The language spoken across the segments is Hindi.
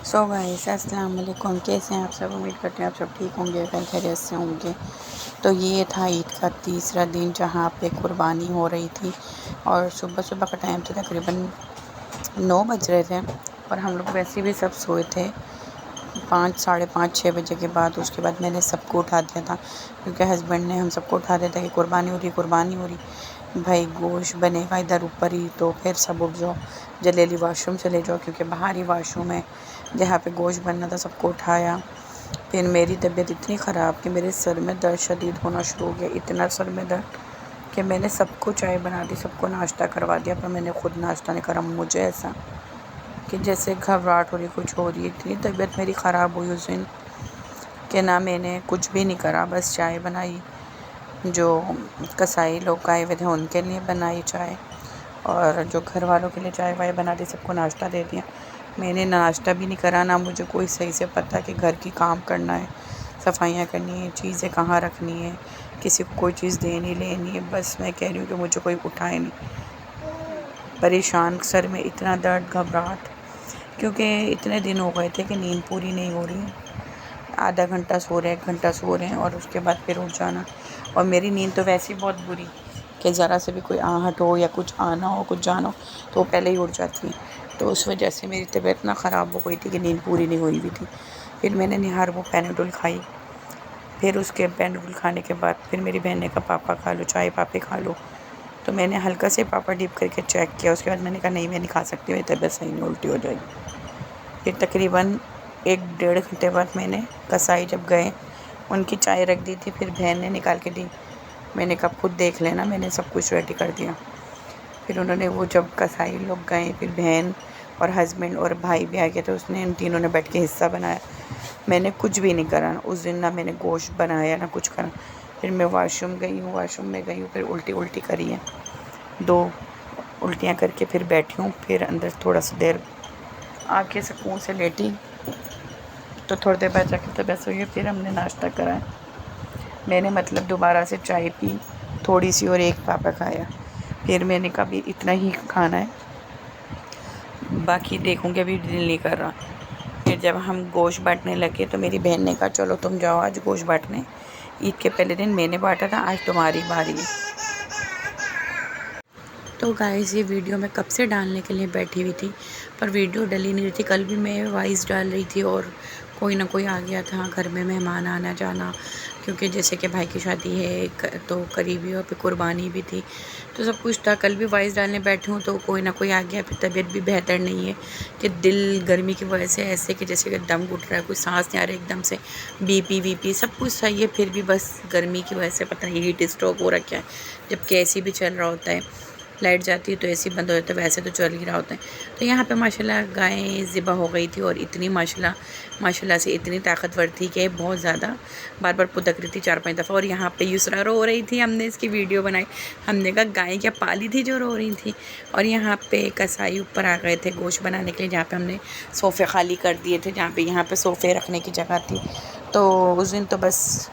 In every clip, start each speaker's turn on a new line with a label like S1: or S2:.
S1: सो गाइस अस्सलाम वालेकुम, कैसे हैं आप सब। उम्मीद करते हैं आप सब ठीक होंगे, खैरियत से होंगे। तो ये था ईद का तीसरा दिन जहाँ पे कुर्बानी हो रही थी और सुबह सुबह का टाइम था, तकरीबन 9 बज रहे थे और हम लोग वैसे भी सब सोए थे 5 साढ़े 5 6 बजे के बाद। उसके बाद मैंने सबको उठा दिया था क्योंकि हस्बैंड ने हम सबको उठा दिया था कि कुर्बानी हो रही भाई, गोश्त बनेगा इधर ऊपर ही। तो फिर सब उठ जाओ, जल्दी वाशरूम चले जाओ क्योंकि बाहर ही वाशरूम है जहाँ पे गोश्त बनना था। सबको उठाया। फिर मेरी तबीयत इतनी ख़राब कि मेरे सर में दर्द शदीद होना शुरू हो गया, इतना सर में दर्द कि मैंने सबको चाय बना दी, सबको नाश्ता करवा दिया, पर मैंने खुद नाश्ता नहीं करा। मुझे ऐसा कि जैसे घबराहट हो रही, कुछ हो रही है। इतनी तबीयत मेरी ख़राब हुई उस दिन कि ना मैंने कुछ भी नहीं करा, बस चाय बनाई। जो कसाई लोग आए हुए थे उनके लिए बनाई चाय और जो घर वालों के लिए चाय वाय बना दी, सबको नाश्ता दे दिया। मैंने नाश्ता भी नहीं करा, ना मुझे कोई सही से पता कि घर की काम करना है, सफाइयाँ करनी है, चीज़ें कहाँ रखनी है, किसी को कोई चीज़ देनी लेनी है। बस मैं कह रही हूँ कि मुझे कोई उठाए नहीं। परेशान, सर में इतना दर्द, घबराहट, क्योंकि इतने दिन हो गए थे कि नींद पूरी नहीं हो रही। आधा घंटा सो रहे हैं, 1 घंटा सो रहे हैं और उसके बाद फिर उठ जाना। और मेरी नींद तो वैसे ही बहुत बुरी कि ज़रा से भी कोई आहट हो या कुछ आना हो, कुछ जाना हो तो वो पहले ही उठ जाती है। तो उस वजह से मेरी तबीयत इतना ख़राब हो गई थी कि नींद पूरी नहीं हुई थी। फिर मैंने निहार वो पैनाडोल खाई। फिर उसके पैनाडोल खाने के बाद फिर मेरी बहन ने कहा पापा खा लो, चाय पापे खा लो। तो मैंने हल्का से पापा डिप करके चेक किया। उसके बाद मैंने कहा नहीं, मैं नहीं खा सकती, मेरी तबीयत सही नहीं, उल्टी हो जाएगी। फिर तकरीबन 1 डेढ़ घंटे बाद मैंने कसाई जब गए, उनकी चाय रख दी थी, फिर बहन ने निकाल के दी। मैंने कहा खुद देख लेना, मैंने सब कुछ रेडी कर दिया। फिर उन्होंने वो जब कसाई लोग गए, फिर बहन और हस्बैंड और भाई भी आ गए, तो उसने इन तीनों ने बैठ के हिस्सा बनाया। मैंने कुछ भी नहीं करा उस दिन, ना मैंने गोश्त बनाया ना कुछ करा। फिर मैं वाशरूम में गई हूँ, फिर उल्टी उल्टी करी है, 2 उल्टियाँ करके फिर बैठी हूँ। फिर अंदर थोड़ा सा देर आके सुकून से लेटी, तो थोड़ी देर बाद जाके तबीयत सही है। फिर हमने नाश्ता करा। मैंने मतलब दोबारा से चाय पी थोड़ी सी और एक पापा खाया। फिर मैंने कहा भी इतना ही खाना है, बाकी देखूँगी, अभी दिल नहीं कर रहा। फिर जब हम गोश्त बांटने लगे तो मेरी बहन ने कहा चलो तुम जाओ आज गोश्त बांटने। ईद के पहले दिन मैंने बांटा था, आज तुम्हारी बारी है। तो गाइस ये वीडियो मैं कब से डालने के लिए बैठी हुई थी, पर वीडियो डली नहीं रही थी। कल भी मैं वॉइस डाल रही थी और कोई ना कोई आ गया था, घर में मेहमान आना जाना, क्योंकि जैसे कि भाई की शादी है तो करीबी और फिर कुर्बानी भी थी, तो सब कुछ था। कल भी वॉइस डालने बैठी हूँ तो कोई ना कोई आ गया। फिर तबीयत भी बेहतर नहीं है कि दिल गर्मी की वजह से ऐसे कि जैसे कि दम घुट रहा है, कोई सांस नहीं आ रहा एकदम से। बीपी वीपी सब कुछ सही है, फिर भी बस गर्मी की वजह से पता नहीं हीट स्ट्रोक हो रखा है। जबकि एसी भी चल रहा होता है, लाइट जाती है तो एसी बंद हो जाता है, वैसे तो चल ही रहा होता है। तो यहाँ पे माशाल्लाह गाय ज़िबा हो गई थी और इतनी माशाल्लाह से इतनी ताकतवर थी कि बहुत ज़्यादा बार बार पुदक रही थी 4-5 दफ़ा। और यहाँ पे युसरा रो रही थी, हमने इसकी वीडियो बनाई। हमने कहा गाय क्या पाली थी जो रो रही थी। और यहाँ पे कसाई ऊपर आ गए थे गोश्त बनाने के लिए, जहाँ पे हमने सोफ़े खाली कर दिए थे, जहाँ पे यहाँ पे सोफ़े रखने की जगह थी। तो उस दिन तो बस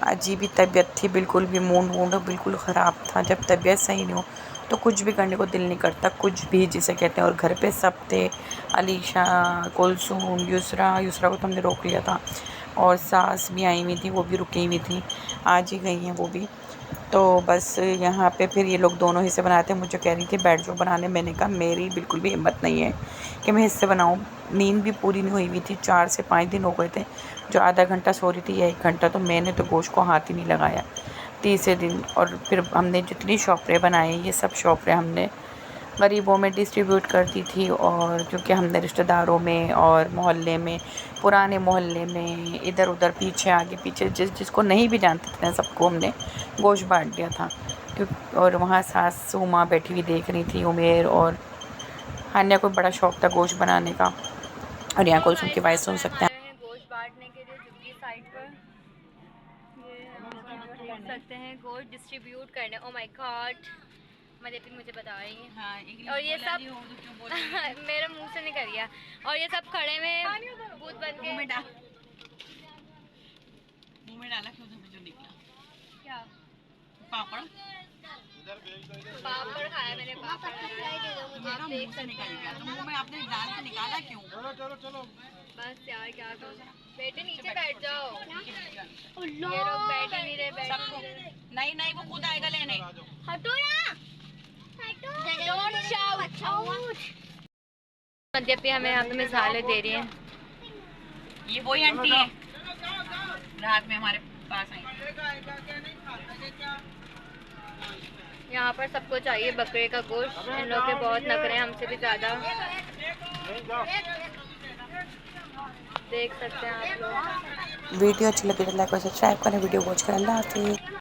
S1: अजीब ही तबीयत थी, बिल्कुल भी मूड वूड बिल्कुल ख़राब था। जब तबीयत सही नहीं हो तो कुछ भी करने को दिल नहीं करता, कुछ भी जिसे कहते हैं। और घर पे सब थे, अलीशा, कुलसूम, युसरा को तो हमने रोक लिया था। और सास भी आई हुई थी, वो भी रुकी हुई थी, आज ही गई हैं वो भी। तो बस यहाँ पे फिर ये लोग दोनों हिस्से बनाते हैं। मुझे कह रही थी बैठ जाओ बनाने, मैंने कहा मेरी बिल्कुल भी हिम्मत नहीं है कि मैं हिस्से बनाऊँ। नींद भी पूरी नहीं हुई थी, 4 से 5 दिन हो गए थे जो आधा घंटा सो रही थी या 1 घंटा, तो मैंने तो गोश्त को हाथ ही नहीं लगाया तीसरे दिन। और फिर हमने जितनी शॉपरें बनाई, ये सब शॉपरें हमने गरीबों में डिस्ट्रीब्यूट कर दी थी। और क्योंकि हमने रिश्तेदारों में और मोहल्ले में, पुराने मोहल्ले में, इधर उधर, पीछे आगे पीछे, जिसको नहीं भी जानते थे सबको हमने गोश्त बांट दिया था। और वहाँ सासू माँ बैठी हुई देख रही थी, उमेर और हान्या को बड़ा शौक़ था गोश्त बनाने का। और यहाँ कुलसुम की वाइस सुन सकते हैं।
S2: आए हैं गोश्त बांटने के लिए झुग्गी साइड पर। ये हम देख सकते हैं गोश्त डिस्ट्रीब्यूट करने। ओ माय गॉड, मलेपिन मुझे बता रही है। हाँ, और ये सब मेरे मुंह से निकल गया। और ये सब खड़े में भूत बन के मुंह में डाला, क्यों जो निकला क्या पापड़। पापड़ खाया मैंने, पापड़
S3: तुम्हारा मुंह से निकल गया, तो मुंह में आपने दाल से निकाला क्यों?
S2: बस यार क्या करूं। बेटे नीचे बैठ जाओ। ये लोग बैठ ही नहीं रहे, बैठ ही नहीं रहे।
S3: नहीं नहीं, वो खुद आएगा लेने।
S2: हटो ना, डोंट शाउट। मद्यपी हमें यहाँ पे मिसालें दे रही हैं।
S3: ये वही आंटी है रात में हमारे पास आई।
S2: यहाँ पर सबको चाहिए बकरे का गोश्त। इन लोग के बहुत नखरे हैं, हमसे भी ज़्यादा। देख सकते हैं आप लोग।
S1: वीडियो अच्छी लगी तो लाइक और सब्सक्राइब करें। वीडियो वॉच करें। अल्लाह हाफिज़।